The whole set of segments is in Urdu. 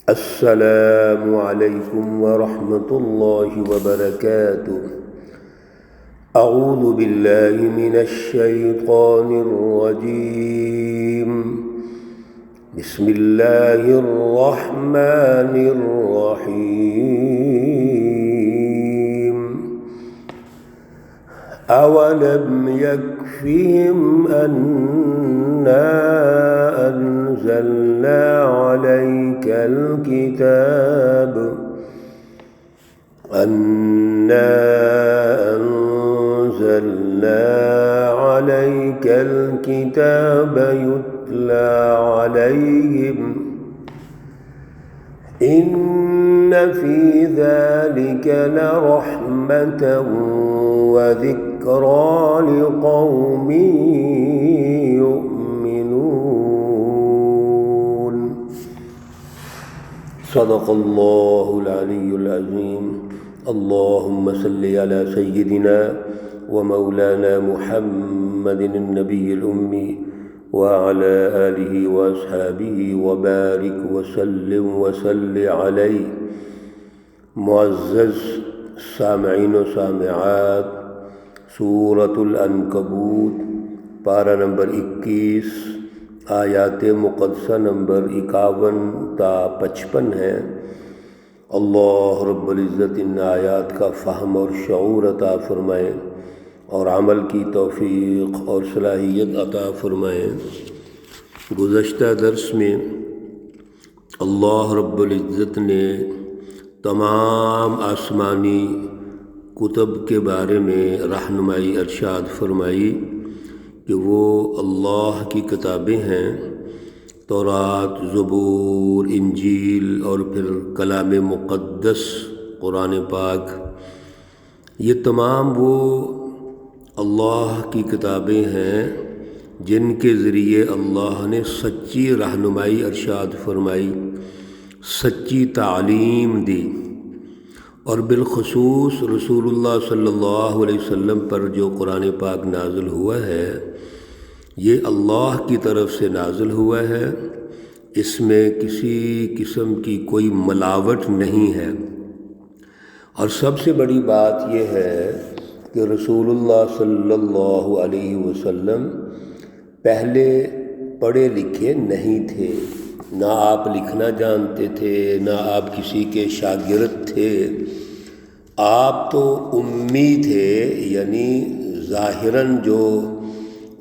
السلام علیکم ورحمۃ اللہ وبرکاتہ۔ اعوذ باللہ من الشیطان الرجیم، بسم اللہ الرحمن الرحیم۔ اولم یکفہم انا انزلنا عليك الكتاب أنا أنزلنا عليك الكتاب يتلى عليهم إن في ذلك لرحمة وذكرى لقوم صدق اللہ العلی العظیم۔ اللہم صل علی سیدنا و مولانا محمد النبی الأمی وعلى آلہ واصحابہ وبارک وسلم وصل علیہ۔ معزز سامعین و سامعات، سورۃ العنکبوت پارہ نمبر 21، آیات مقدسہ نمبر 51 تا 55 ہے۔ اللہ رب العزت ان آیات کا فہم اور شعور عطا فرمائے اور عمل کی توفیق اور صلاحیت عطا فرمائے۔ گزشتہ درس میں اللہ رب العزت نے تمام آسمانی کتب کے بارے میں رہنمائی ارشاد فرمائی کہ وہ اللہ کی کتابیں ہیں، تورات، زبور، انجیل اور پھر کلام مقدس قرآن پاک۔ یہ تمام وہ اللہ کی کتابیں ہیں جن کے ذریعے اللہ نے سچی رہنمائی ارشاد فرمائی، سچی تعلیم دی، اور بالخصوص رسول اللہ صلی اللہ علیہ وسلم پر جو قرآن پاک نازل ہوا ہے یہ اللہ کی طرف سے نازل ہوا ہے، اس میں کسی قسم کی کوئی ملاوٹ نہیں ہے۔ اور سب سے بڑی بات یہ ہے کہ رسول اللہ صلی اللہ علیہ وسلم پہلے پڑھے لکھے نہیں تھے، نہ آپ لکھنا جانتے تھے، نہ آپ کسی کے شاگرد تھے، آپ تو امی تھے، یعنی ظاہراً جو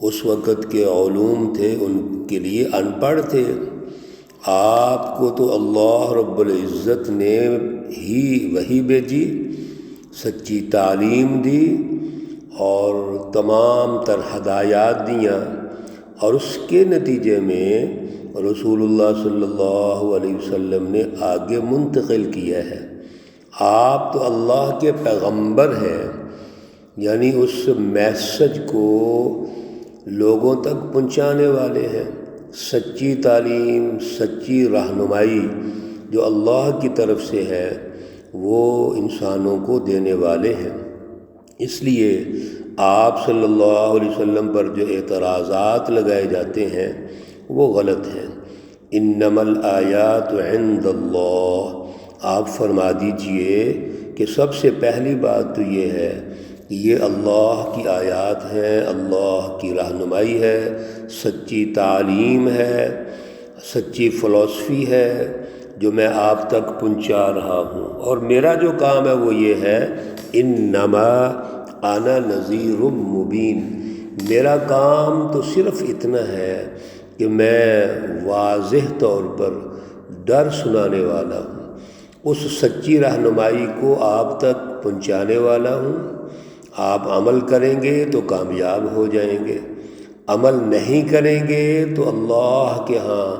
اس وقت کے علوم تھے ان کے لیے ان پڑھ تھے۔ آپ کو تو اللہ رب العزت نے ہی وحی بھیجی، سچی تعلیم دی اور تمام تر ہدایات دیاں، اور اس کے نتیجے میں رسول اللہ صلی اللہ علیہ وسلم نے آگے منتقل کیا ہے۔ آپ تو اللہ کے پیغمبر ہیں، یعنی اس میسج کو لوگوں تک پہنچانے والے ہیں۔ سچی تعلیم، سچی رہنمائی جو اللہ کی طرف سے ہے وہ انسانوں کو دینے والے ہیں۔ اس لیے آپ صلی اللہ علیہ وسلم پر جو اعتراضات لگائے جاتے ہیں وہ غلط ہیں۔ انما الآیات عند اللہ، آپ فرما دیجئے کہ سب سے پہلی بات تو یہ ہے کہ یہ اللہ کی آیات ہیں، اللہ کی رہنمائی ہے، سچی تعلیم ہے، سچی فلسفی ہے جو میں آپ تک پہنچا رہا ہوں، اور میرا جو کام ہے وہ یہ ہے انما انا نذیر مبین، میرا کام تو صرف اتنا ہے کہ میں واضح طور پر ڈر سنانے والا ہوں، اس سچی رہنمائی کو آپ تک پہنچانے والا ہوں۔ آپ عمل کریں گے تو کامیاب ہو جائیں گے، عمل نہیں کریں گے تو اللہ کے ہاں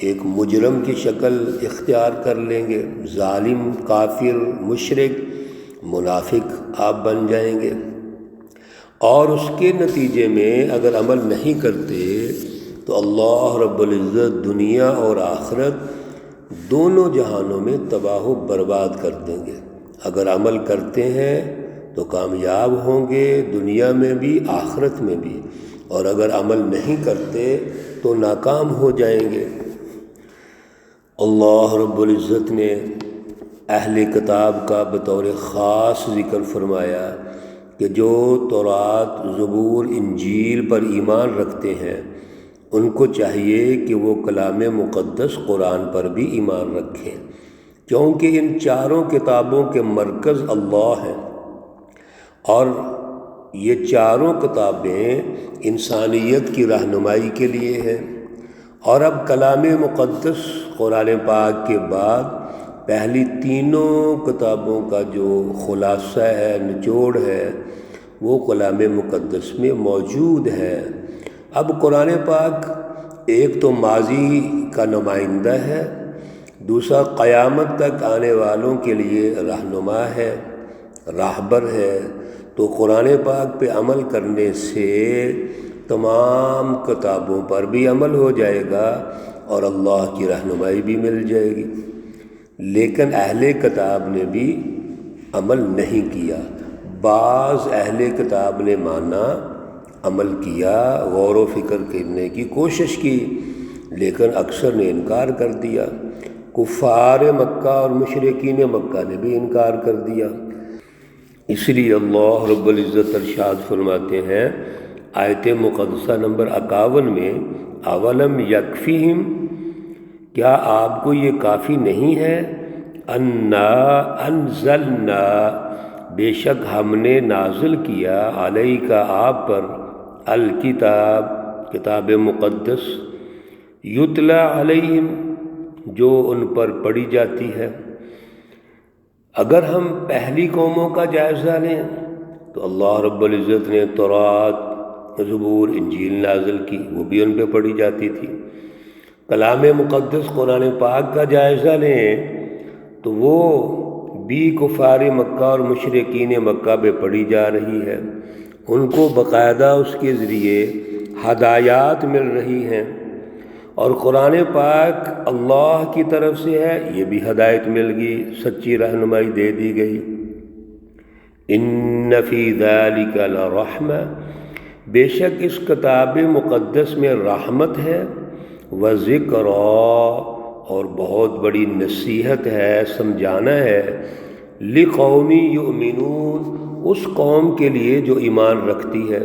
ایک مجرم کی شکل اختیار کر لیں گے، ظالم، کافر، مشرک، منافق آپ بن جائیں گے، اور اس کے نتیجے میں اگر عمل نہیں کرتے تو اللہ رب العزت دنیا اور آخرت دونوں جہانوں میں تباہ و برباد کر دیں گے۔ اگر عمل کرتے ہیں تو کامیاب ہوں گے دنیا میں بھی آخرت میں بھی، اور اگر عمل نہیں کرتے تو ناکام ہو جائیں گے۔ اللہ رب العزت نے اہل کتاب کا بطور خاص ذکر فرمایا کہ جو تورات، زبور، انجیل پر ایمان رکھتے ہیں ان کو چاہیے کہ وہ کلام مقدس قرآن پر بھی ایمان رکھیں، کیونکہ ان چاروں کتابوں کے مرکز اللہ ہیں، اور یہ چاروں کتابیں انسانیت کی رہنمائی کے لیے ہیں۔ اور اب کلام مقدس قرآن پاک کے بعد پہلی تینوں کتابوں کا جو خلاصہ ہے، نچوڑ ہے، وہ کلام مقدس میں موجود ہے۔ اب قرآن پاک ایک تو ماضی کا نمائندہ ہے، دوسرا قیامت تک آنے والوں کے لیے رہنما ہے، راہبر ہے۔ تو قرآن پاک پہ عمل کرنے سے تمام کتابوں پر بھی عمل ہو جائے گا اور اللہ کی رہنمائی بھی مل جائے گی۔ لیکن اہل کتاب نے بھی عمل نہیں کیا۔ بعض اہل کتاب نے مانا، عمل کیا، غور و فکر کرنے کی کوشش کی، لیکن اکثر نے انکار کر دیا۔ کفار مکہ اور مشرکین مکہ نے بھی انکار کر دیا۔ اس لیے اللہ رب العزت ارشاد فرماتے ہیں آیت مقدسہ نمبر 51 میں، اولم یکفیہم، کیا آپ کو یہ کافی نہیں ہے، انا انزلنا، بے شک ہم نے نازل کیا، علیک آپ پر، الکتاب، کتاب مقدس، یتلا علیہم، جو ان پر پڑھی جاتی ہے۔ اگر ہم پہلی قوموں کا جائزہ لیں تو اللہ رب العزت نے تورات، زبور، انجیل نازل کی، وہ بھی ان پہ پڑھی جاتی تھی۔ کلام مقدس قرآن پاک کا جائزہ لیں تو وہ بھی کفار مکہ اور مشرکین مکہ پہ پڑھی جا رہی ہے، ان کو باقاعدہ اس کے ذریعے ہدایات مل رہی ہیں، اور قرآن پاک اللہ کی طرف سے ہے، یہ بھی ہدایت مل گئی، سچی رہنمائی دے دی گئی۔ ان فی ذلک لرحمہ، بے شک اس کتاب مقدس میں رحمت ہے، وذکر، اور بہت بڑی نصیحت ہے، سمجھانا ہے، لقوم یؤمنون، اس قوم کے لیے جو ایمان رکھتی ہے۔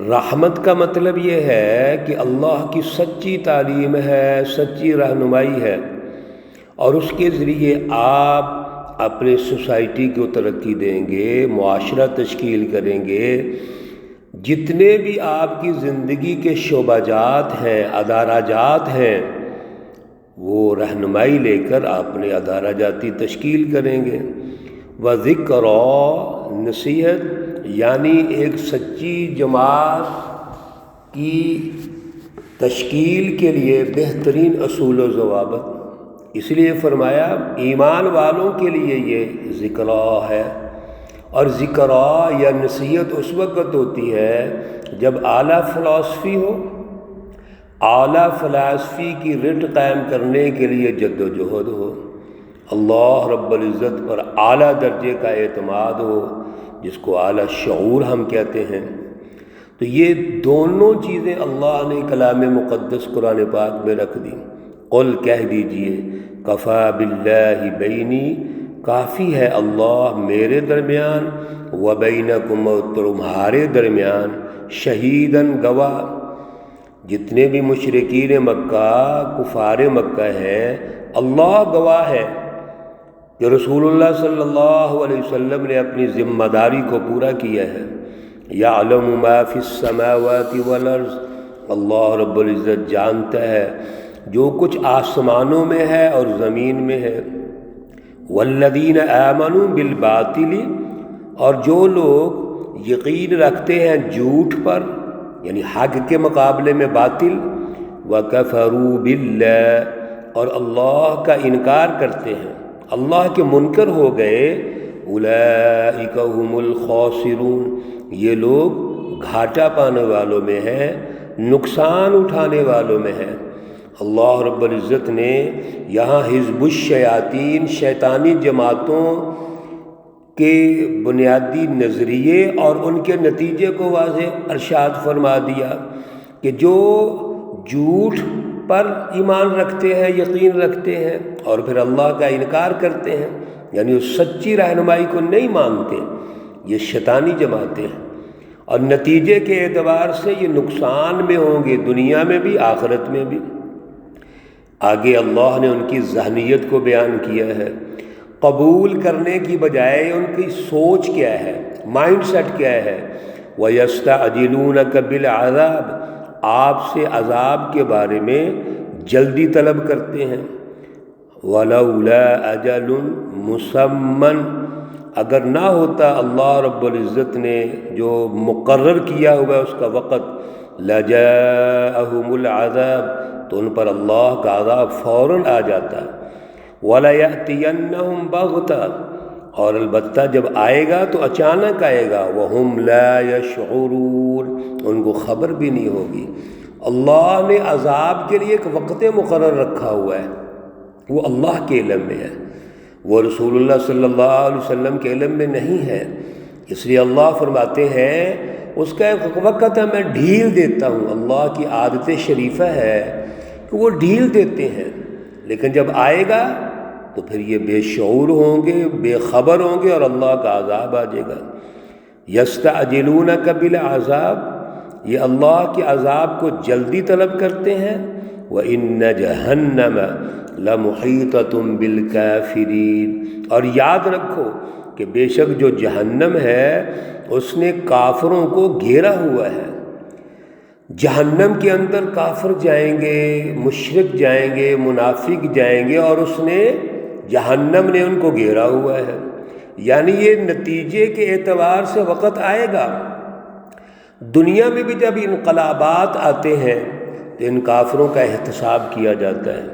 رحمت کا مطلب یہ ہے کہ اللہ کی سچی تعلیم ہے، سچی رہنمائی ہے، اور اس کے ذریعے آپ اپنے سوسائٹی کو ترقی دیں گے، معاشرہ تشکیل کریں گے۔ جتنے بھی آپ کی زندگی کے شعبہ جات ہیں، ادارہ جات ہیں، وہ رہنمائی لے کر اپنے ادارہ جاتی تشکیل کریں گے۔ وذکر، نصیحت، یعنی ایک سچی جماعت کی تشکیل کے لیے بہترین اصول و ضوابط۔ اس لیے فرمایا ایمان والوں کے لیے یہ ذکر ہے، اور ذکر یا نصیحت اس وقت ہوتی ہے جب اعلیٰ فلسفی ہو، اعلیٰ فلسفی کی رٹ قائم کرنے کے لیے جد و جہد ہو، اللہ رب العزت پر اعلیٰ درجے کا اعتماد ہو، جس کو اعلیٰ شعور ہم کہتے ہیں۔ تو یہ دونوں چیزیں اللہ نے کلام مقدس قرآن پاک میں رکھ دی۔ قل، کہہ دیجئے، کفا باللہ بینی، کافی ہے اللہ میرے درمیان، و بینکم، اور تمہارے درمیان، شہیداً، گواہ۔ جتنے بھی مشرکین مکہ، کفار مکہ ہیں، اللہ گواہ ہے کہ رسول اللہ صلی اللہ علیہ وسلم نے اپنی ذمہ داری کو پورا کیا ہے۔ یعلم ما فی السماوات والارض، اللہ رب العزت جانتا ہے جو کچھ آسمانوں میں ہے اور زمین میں ہے۔ والذین آمنوا بالباطل، اور جو لوگ یقین رکھتے ہیں جھوٹ پر، یعنی حق کے مقابلے میں باطل، وکفروا باللہ، اور اللہ کا انکار کرتے ہیں، اللہ کے منکر ہو گئے، اولئک هم الخاسرون، یہ لوگ گھاٹا پانے والوں میں ہیں، نقصان اٹھانے والوں میں ہیں۔ اللہ رب العزت نے یہاں حزب الشیاطین، شیطانی جماعتوں کے بنیادی نظریے اور ان کے نتیجے کو واضح ارشاد فرما دیا کہ جو جھوٹ پر ایمان رکھتے ہیں، یقین رکھتے ہیں، اور پھر اللہ کا انکار کرتے ہیں، یعنی اس سچی رہنمائی کو نہیں مانتے، یہ شیطانی جماعتیں ہیں، اور نتیجے کے اعتبار سے یہ نقصان میں ہوں گے، دنیا میں بھی آخرت میں بھی۔ آگے اللہ نے ان کی ذہنیت کو بیان کیا ہے، قبول کرنے کی بجائے ان کی سوچ کیا ہے، مائنڈ سیٹ کیا ہے۔ وَيَسْتَعْجِلُونَكَ بِالْعَذَابِ، آپ سے عذاب کے بارے میں جلدی طلب کرتے ہیں۔ وَلَوْلَا أَجَلٌ مُّسَمًّى، اگر نہ ہوتا اللہ رب العزت نے جو مقرر کیا ہوا اس کا وقت، لَجَاءَهُمُ الْعَذَابُ، تو ان پر اللہ کا عذاب فوراً آ جاتا۔ وَلَيَأْتِيَنَّهُمْ بَغْتَةً، اور البتہ جب آئے گا تو اچانک آئے گا، وَهُمْ لَا يَشْعُرُونَ، ان کو خبر بھی نہیں ہوگی۔ اللہ نے عذاب کے لیے ایک وقت مقرر رکھا ہوا ہے، وہ اللہ کے علم میں ہے، وہ رسول اللہ صلی اللہ علیہ وسلم کے علم میں نہیں ہے۔ اس لیے اللہ فرماتے ہیں اس کا ایک وقت ہے، میں ڈھیل دیتا ہوں۔ اللہ کی عادت شریفہ ہے کہ وہ ڈھیل دیتے ہیں، لیکن جب آئے گا تو پھر یہ بے شعور ہوں گے، بے خبر ہوں گے، اور اللہ کا عذاب آ جائے گا۔ یستعجلونک بالعذاب، یہ اللہ کے عذاب کو جلدی طلب کرتے ہیں۔ وَإِنَّ جَهَنَّمَ لَمُحِيطَةٌ بِالْكَافِرِينَ، اور یاد رکھو کہ بے شک جو جہنم ہے اس نے کافروں کو گھیرا ہوا ہے۔ جہنم کے اندر کافر جائیں گے، مشرک جائیں گے، منافق جائیں گے، اور اس نے جہنم نے ان کو گھیرا ہوا ہے۔ یعنی یہ نتیجے کے اعتبار سے وقت آئے گا۔ دنیا میں بھی جب انقلابات آتے ہیں تو ان کافروں کا احتساب کیا جاتا ہے،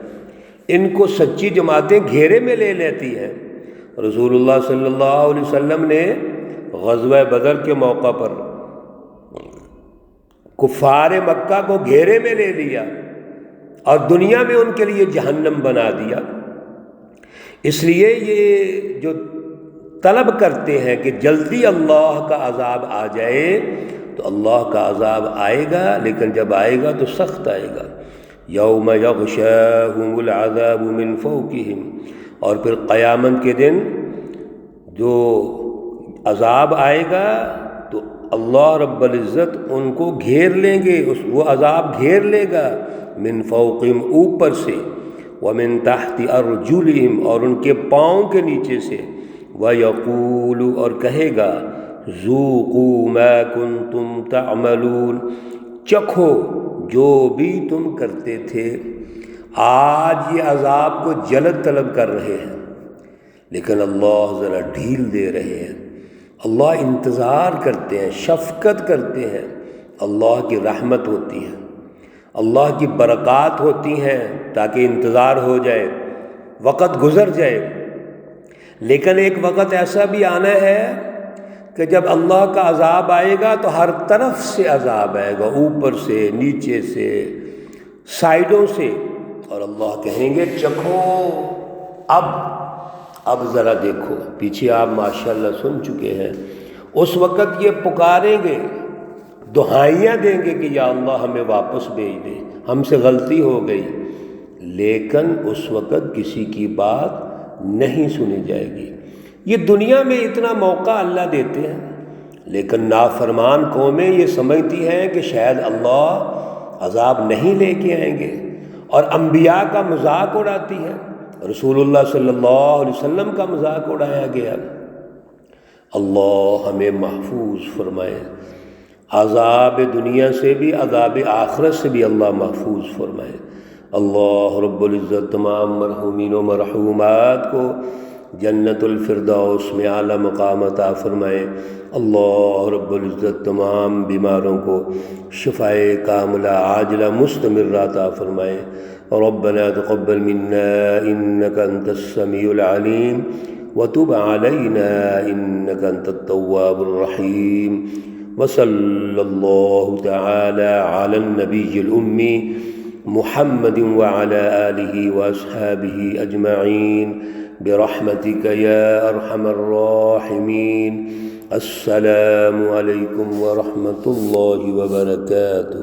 ان کو سچی جماعتیں گھیرے میں لے لیتی ہیں۔ رسول اللہ صلی اللہ علیہ وسلم نے غزوہ بدر کے موقع پر کفار مکہ کو گھیرے میں لے لیا اور دنیا میں ان کے لیے جہنم بنا دیا۔ اس لیے یہ جو طلب کرتے ہیں کہ جلدی اللہ کا عذاب آ جائے، تو اللہ کا عذاب آئے گا، لیکن جب آئے گا تو سخت آئے گا۔ یوم یغشاہم العذاب من فوقہم، اور پھر قیامت کے دن جو عذاب آئے گا تو اللہ رب العزت ان کو گھیر لیں گے، وہ عذاب گھیر لے گا، من فوقہم اوپر سے، ومن تحت ارجلہم اور ان کے پاؤں کے نیچے سے، ویقول اور کہے گا، ذوقوا ما کنتم تعملون، چکھو جو بھی تم کرتے تھے۔ آج یہ عذاب کو جلد طلب کر رہے ہیں، لیکن اللہ ذرا ڈھیل دے رہے ہیں۔ اللہ انتظار کرتے ہیں، شفقت کرتے ہیں، اللہ کی رحمت ہوتی ہے، اللہ کی برکات ہوتی ہیں تاکہ انتظار ہو جائے، وقت گزر جائے۔ لیکن ایک وقت ایسا بھی آنا ہے کہ جب اللہ کا عذاب آئے گا تو ہر طرف سے عذاب آئے گا، اوپر سے، نیچے سے، سائیڈوں سے، اور اللہ کہیں گے چکھو، اب ذرا دیکھو۔ پیچھے آپ ماشاءاللہ سن چکے ہیں، اس وقت یہ پکاریں گے، دعائیاں دیں گے کہ یا اللہ ہمیں واپس بھیج دے، ہم سے غلطی ہو گئی، لیکن اس وقت کسی کی بات نہیں سنی جائے گی۔ یہ دنیا میں اتنا موقع اللہ دیتے ہیں، لیکن نافرمان قومیں یہ سمجھتی ہیں کہ شاید اللہ عذاب نہیں لے کے آئیں گے، اور انبیاء کا مذاق اڑاتی ہے، رسول اللہ صلی اللہ علیہ وسلم کا مذاق اڑایا گیا۔ اللہ ہمیں محفوظ فرمائے، عذاب دنیا سے بھی، عذاب آخرت سے بھی اللہ محفوظ فرمائے۔ اللہ رب العزت تمام مرحومین و مرحومات کو جنت الفردوس میں اعلیٰ مقام عطا فرمائے۔ اللہ رب العزت تمام بیماروں کو شفائے کاملہ عاجلہ مستمرہ عطا فرمائے۔ ربنا تقبل منا انك انت السميع العليم وتب علينا انك انت التواب الرحيم، وصلى الله تعالى على النبي الأمي محمد وعلى آله وأصحابه أجمعين برحمتك يا أرحم الراحمين۔ السلام عليكم ورحمة الله وبركاته۔